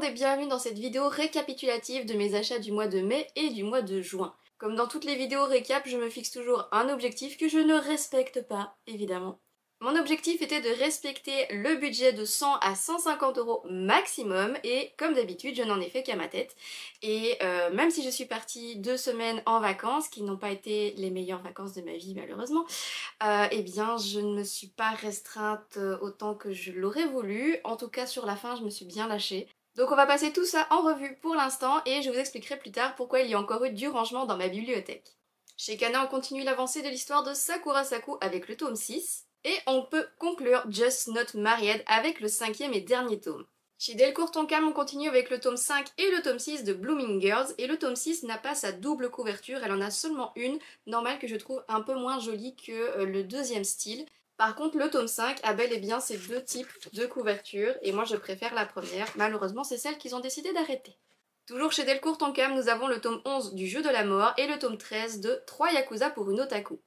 et bienvenue dans cette vidéo récapitulative de mes achats du mois de mai et du mois de juin. Comme dans toutes les vidéos récap, je me fixe toujours un objectif que je ne respecte pas, évidemment. Mon objectif était de respecter le budget de 100 à 150 € maximum et comme d'habitude je n'en ai fait qu'à ma tête. Et même si je suis partie 2 semaines en vacances, qui n'ont pas été les meilleures vacances de ma vie malheureusement, eh bien je ne me suis pas restreinte autant que je l'aurais voulu. En tout cas sur la fin je me suis bien lâchée. Donc on va passer tout ça en revue pour l'instant et je vous expliquerai plus tard pourquoi il y a encore eu du rangement dans ma bibliothèque. Chez Kana on continue l'avancée de l'histoire de Sakura Saku avec le tome 6. Et on peut conclure Just Not Married avec le 5e et dernier tome. Chez Delcourt Tonkam, on continue avec le tome 5 et le tome 6 de Blooming Girls, et le tome 6 n'a pas sa double couverture, elle en a seulement une, normale que je trouve un peu moins jolie que le deuxième style. Par contre, le tome 5 a bel et bien ces deux types de couverture, et moi je préfère la première, malheureusement c'est celle qu'ils ont décidé d'arrêter. Toujours chez Delcourt Tonkam, nous avons le tome 11 du Jeu de la Mort et le tome 13 de 3 Yakuza pour une otaku.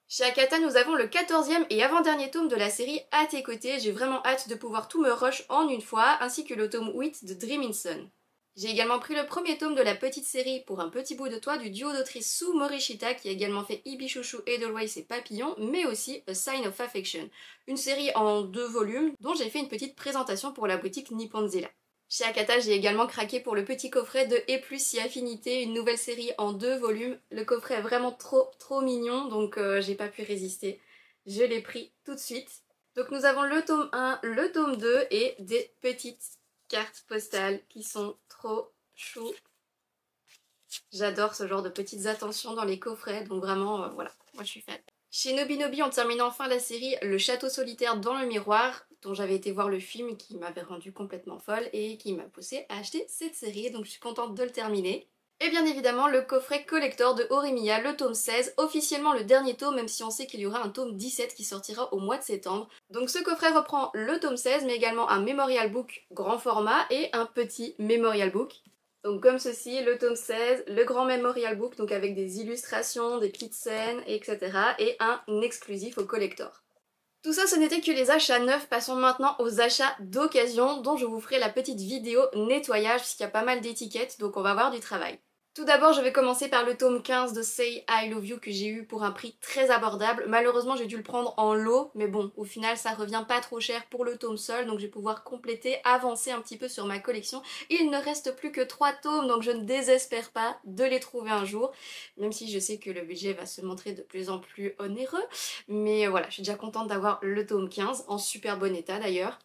Chez Akata, nous avons le 14e et avant-dernier tome de la série À tes côtés, j'ai vraiment hâte de pouvoir tout me rush en une fois, ainsi que le tome 8 de Dream in Sun. J'ai également pris le premier tome de la petite série Pour un petit bout de toi du duo d'autrices Sue Morishita qui a également fait Ibishushu, Edelweiss et Papillon, mais aussi A Sign of Affection, une série en 2 volumes dont j'ai fait une petite présentation pour la boutique Nipponzilla. Chez Akata, j'ai également craqué pour le petit coffret de Et plus si affinité, une nouvelle série en 2 volumes. Le coffret est vraiment trop mignon, donc j'ai pas pu résister. Je l'ai pris tout de suite. Donc nous avons le tome 1, le tome 2 et des petites cartes postales qui sont trop chou. J'adore ce genre de petites attentions dans les coffrets, donc vraiment, voilà, moi je suis fan. Chez Nobinobi, on termine enfin la série Le Château solitaire dans le miroir, dont j'avais été voir le film et qui m'avait rendue complètement folle et qui m'a poussée à acheter cette série, donc je suis contente de le terminer. Et bien évidemment le coffret collector de Horimiya, le tome 16, officiellement le dernier tome, même si on sait qu'il y aura un tome 17 qui sortira au mois de septembre. Donc ce coffret reprend le tome 16, mais également un memorial book grand format et un petit memorial book. Donc comme ceci, le tome 16, le grand memorial book, donc avec des illustrations, des petites scènes, etc. et un exclusif au collector. Tout ça, ce n'était que les achats neufs, passons maintenant aux achats d'occasion, dont je vous ferai la petite vidéo nettoyage, puisqu'il y a pas mal d'étiquettes, donc on va avoir du travail. Tout d'abord, je vais commencer par le tome 15 de Say I Love You que j'ai eu pour un prix très abordable. Malheureusement, j'ai dû le prendre en lot, mais bon, au final, ça revient pas trop cher pour le tome seul, donc je vais pouvoir compléter, avancer un petit peu sur ma collection. Il ne reste plus que 3 tomes, donc je ne désespère pas de les trouver un jour, même si je sais que le budget va se montrer de plus en plus onéreux. Mais voilà, je suis déjà contente d'avoir le tome 15, en super bon état d'ailleurs.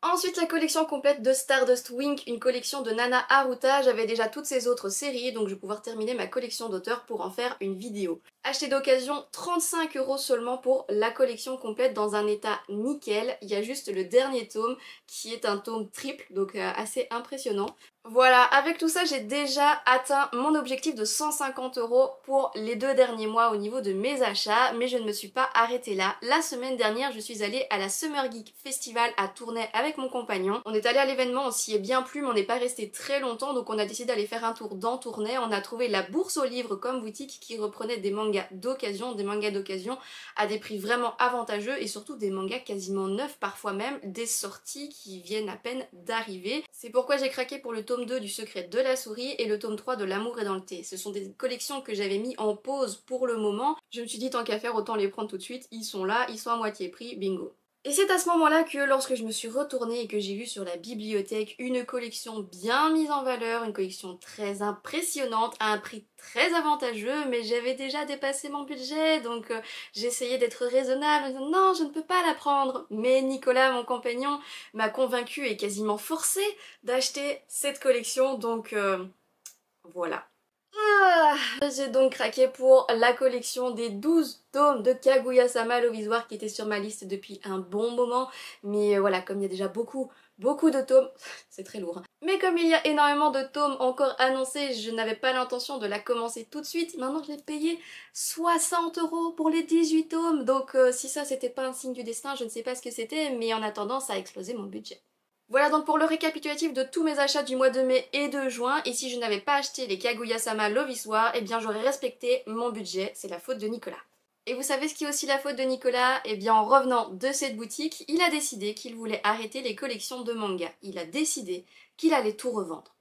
Ensuite, la collection complète de Stardust Wink, une collection de Nana Haruta. J'avais déjà toutes ces autres séries, donc je vais pouvoir terminer ma collection d'auteurs pour en faire une vidéo. Acheté d'occasion, 35 € seulement pour la collection complète dans un état nickel. Il y a juste le dernier tome qui est un tome triple, donc assez impressionnant. Voilà, avec tout ça, j'ai déjà atteint mon objectif de 150 € pour les 2 derniers mois au niveau de mes achats, mais je ne me suis pas arrêtée là. La semaine dernière, je suis allée à la Summer Geek Festival à Tournai avec mon compagnon. On est allé à l'événement, on s'y est bien plu, mais on n'est pas resté très longtemps, donc on a décidé d'aller faire un tour dans Tournai. On a trouvé la Bourse aux livres comme boutique qui reprenait des mangas d'occasion à des prix vraiment avantageux et surtout des mangas quasiment neufs, parfois même des sorties qui viennent à peine d'arriver. C'est pourquoi j'ai craqué pour le tome 2 du Secret de la souris et le tome 3 de L'amour est dans le thé. Ce sont des collections que j'avais mis en pause pour le moment. Je me suis dit tant qu'à faire autant les prendre tout de suite, ils sont là, ils sont à moitié prix, bingo. Et c'est à ce moment-là que lorsque je me suis retournée et que j'ai vu sur la bibliothèque une collection bien mise en valeur, une collection très impressionnante, à un prix très avantageux, mais j'avais déjà dépassé mon budget, donc j'essayais d'être raisonnable, en disant non, je ne peux pas la prendre. Mais Nicolas, mon compagnon, m'a convaincue et quasiment forcé d'acheter cette collection, donc voilà. J'ai donc craqué pour la collection des 12 tomes de Kaguya-sama Love is War qui était sur ma liste depuis un bon moment, mais voilà, comme il y a déjà beaucoup de tomes, c'est très lourd. Mais comme il y a énormément de tomes encore annoncés, je n'avais pas l'intention de la commencer tout de suite. Maintenant je l'ai payé 60 € pour les 18 tomes, donc si ça c'était pas un signe du destin, je ne sais pas ce que c'était, mais en attendant ça a explosé mon budget. Voilà donc pour le récapitulatif de tous mes achats du mois de mai et de juin, et si je n'avais pas acheté les Kaguya-sama Love is War, eh bien j'aurais respecté mon budget, c'est la faute de Nicolas. Et vous savez ce qui est aussi la faute de Nicolas? Eh bien en revenant de cette boutique, il a décidé qu'il voulait arrêter les collections de manga. Il a décidé qu'il allait tout revendre.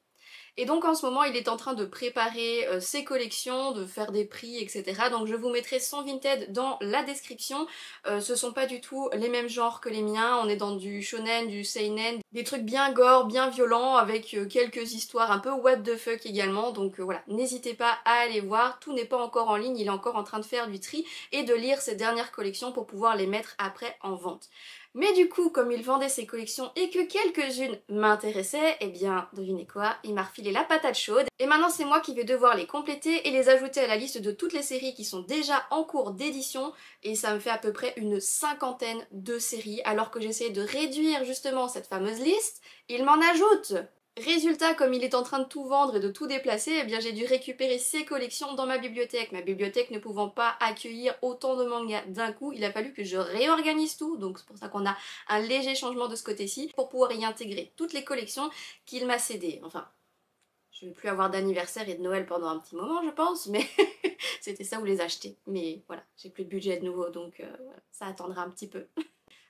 Et donc en ce moment il est en train de préparer ses collections, de faire des prix, etc. Donc je vous mettrai son Vinted dans la description. Ce sont pas du tout les mêmes genres que les miens, on est dans du shonen, du seinen, des trucs bien gore, bien violents, avec quelques histoires un peu what the fuck également. Donc voilà, n'hésitez pas à aller voir, tout n'est pas encore en ligne, il est encore en train de faire du tri et de lire ses dernières collections pour pouvoir les mettre après en vente. Mais du coup, comme il vendait ses collections et que quelques-unes m'intéressaient, eh bien, devinez quoi, il m'a refilé la patate chaude. Et maintenant, c'est moi qui vais devoir les compléter et les ajouter à la liste de toutes les séries qui sont déjà en cours d'édition. Et ça me fait à peu près une cinquantaine de séries, alors que j'essaie de réduire justement cette fameuse liste, il m'en ajoute! Résultat, comme il est en train de tout vendre et de tout déplacer, eh bien j'ai dû récupérer ses collections dans ma bibliothèque. Ma bibliothèque ne pouvant pas accueillir autant de mangas d'un coup, il a fallu que je réorganise tout, donc c'est pour ça qu'on a un léger changement de ce côté-ci, pour pouvoir y intégrer toutes les collections qu'il m'a cédées. Enfin, je ne vais plus avoir d'anniversaire et de Noël pendant un petit moment, je pense, mais c'était ça ou les acheter. Mais voilà, j'ai plus de budget de nouveau, donc ça attendra un petit peu.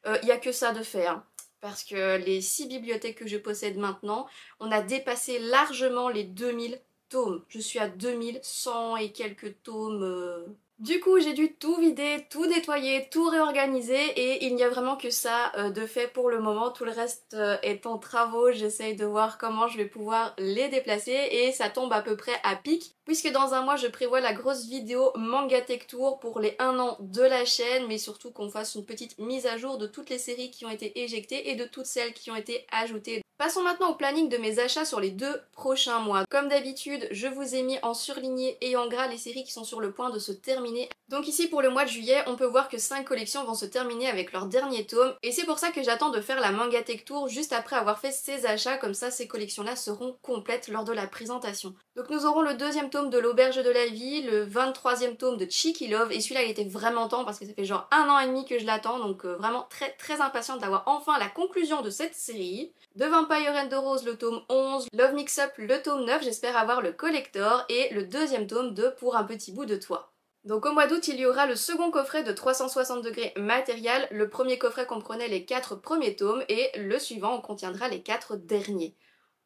Il n'y a que ça de fait, hein. Parce que les 6 bibliothèques que je possède maintenant, on a dépassé largement les 2000 tomes. Je suis à 2100 et quelques tomes. Du coup, j'ai dû tout vider, tout nettoyer, tout réorganiser et il n'y a vraiment que ça de fait pour le moment. Tout le reste est en travaux, j'essaye de voir comment je vais pouvoir les déplacer et ça tombe à peu près à pic. Puisque dans un mois, je prévois la grosse vidéo Manga Tech Tour pour les 1 an de la chaîne, mais surtout qu'on fasse une petite mise à jour de toutes les séries qui ont été éjectées et de toutes celles qui ont été ajoutées. Passons maintenant au planning de mes achats sur les 2 prochains mois. Comme d'habitude, je vous ai mis en surligné et en gras les séries qui sont sur le point de se terminer. Donc ici pour le mois de juillet, on peut voir que 5 collections vont se terminer avec leur dernier tome. Et c'est pour ça que j'attends de faire la Manga Tech Tour juste après avoir fait ces achats, comme ça ces collections-là seront complètes lors de la présentation. Donc nous aurons le 2e tome de l'Auberge de la Vie, le 23e tome de Cheeky Love, et celui-là il était vraiment temps parce que ça fait genre 1 an et demi que je l'attends, donc vraiment très impatiente d'avoir enfin la conclusion de cette série. De Vampire and the Rose le tome 11, Love Mix Up le tome 9, j'espère avoir le collector, et le 2e tome de Pour un petit bout de toi. Donc au mois d'août, il y aura le second coffret de 360 degrés matériel. Le premier coffret comprenait les 4 premiers tomes et le suivant contiendra les 4 derniers.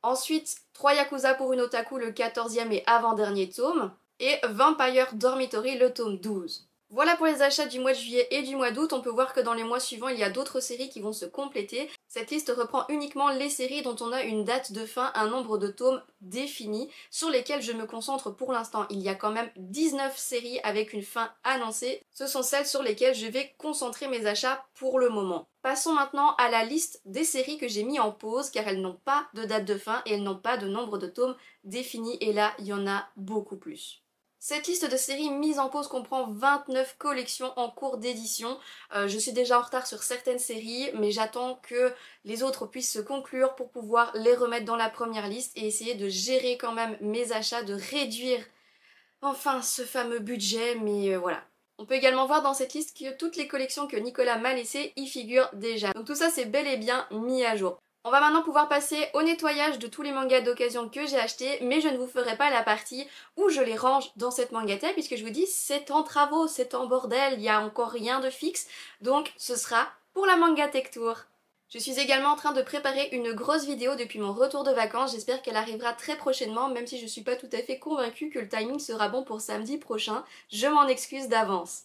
Ensuite, 3 Yakuza pour une otaku, le 14e et avant-dernier tome, et Vampire Dormitory, le tome 12. Voilà pour les achats du mois de juillet et du mois d'août. On peut voir que dans les mois suivants, il y a d'autres séries qui vont se compléter. Cette liste reprend uniquement les séries dont on a une date de fin, un nombre de tomes défini, sur lesquels je me concentre pour l'instant. Il y a quand même 19 séries avec une fin annoncée. Ce sont celles sur lesquelles je vais concentrer mes achats pour le moment. Passons maintenant à la liste des séries que j'ai mis en pause, car elles n'ont pas de date de fin et elles n'ont pas de nombre de tomes défini, et là, il y en a beaucoup plus. Cette liste de séries mise en pause comprend 29 collections en cours d'édition. Je suis déjà en retard sur certaines séries, mais j'attends que les autres puissent se conclure pour pouvoir les remettre dans la première liste et essayer de gérer quand même mes achats, de réduire enfin ce fameux budget, mais voilà. On peut également voir dans cette liste que toutes les collections que Nicolas m'a laissées y figurent déjà. Donc tout ça c'est bel et bien mis à jour. On va maintenant pouvoir passer au nettoyage de tous les mangas d'occasion que j'ai achetés, mais je ne vous ferai pas la partie où je les range dans cette mangatech, puisque je vous dis c'est en travaux, c'est en bordel, il n'y a encore rien de fixe, donc ce sera pour la Manga Tech Tour. Je suis également en train de préparer une grosse vidéo depuis mon retour de vacances, j'espère qu'elle arrivera très prochainement, même si je suis pas tout à fait convaincue que le timing sera bon pour samedi prochain, je m'en excuse d'avance.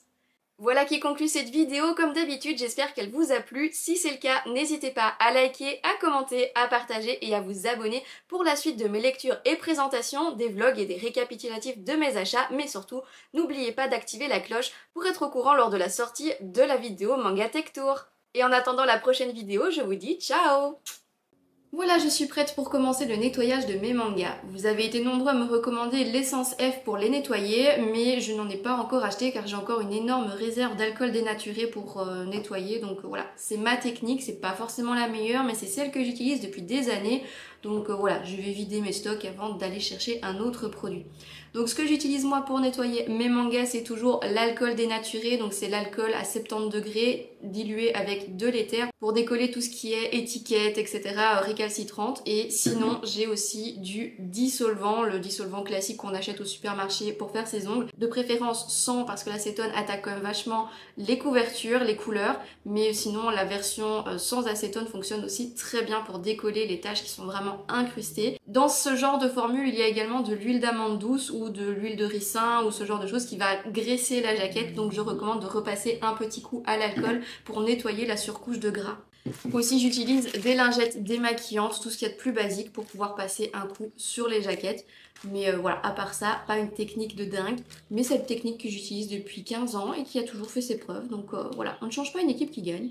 Voilà qui conclut cette vidéo, comme d'habitude j'espère qu'elle vous a plu, si c'est le cas n'hésitez pas à liker, à commenter, à partager et à vous abonner pour la suite de mes lectures et présentations, des vlogs et des récapitulatifs de mes achats, mais surtout n'oubliez pas d'activer la cloche pour être au courant lors de la sortie de la vidéo Manga Tech Tour. Et en attendant la prochaine vidéo, je vous dis ciao! Voilà, je suis prête pour commencer le nettoyage de mes mangas. Vous avez été nombreux à me recommander l'essence F pour les nettoyer, mais je n'en ai pas encore acheté car j'ai encore une énorme réserve d'alcool dénaturé pour nettoyer. Donc voilà, c'est ma technique, c'est pas forcément la meilleure, mais c'est celle que j'utilise depuis des années. Donc voilà, je vais vider mes stocks avant d'aller chercher un autre produit. Donc ce que j'utilise moi pour nettoyer mes mangas, c'est toujours l'alcool dénaturé. Donc c'est l'alcool à 70 degrés dilué avec de l'éther pour décoller tout ce qui est étiquette, etc. récalcitrante. Et sinon j'ai aussi du dissolvant, le dissolvant classique qu'on achète au supermarché pour faire ses ongles. De préférence sans, parce que l'acétone attaque quand même vachement les couvertures, les couleurs. Mais sinon la version sans acétone fonctionne aussi très bien pour décoller les taches qui sont vraiment incrustées. Dans ce genre de formule, il y a également de l'huile d'amande douce ou de l'huile de ricin ou ce genre de choses qui va graisser la jaquette. Donc je recommande de repasser un petit coup à l'alcool pour nettoyer la surcouche de gras. Aussi j'utilise des lingettes démaquillantes, tout ce qu'il y a de plus basique pour pouvoir passer un coup sur les jaquettes. Mais voilà, à part ça, pas une technique de dingue, mais c'est une technique que j'utilise depuis 15 ans et qui a toujours fait ses preuves. Donc voilà, on ne change pas une équipe qui gagne.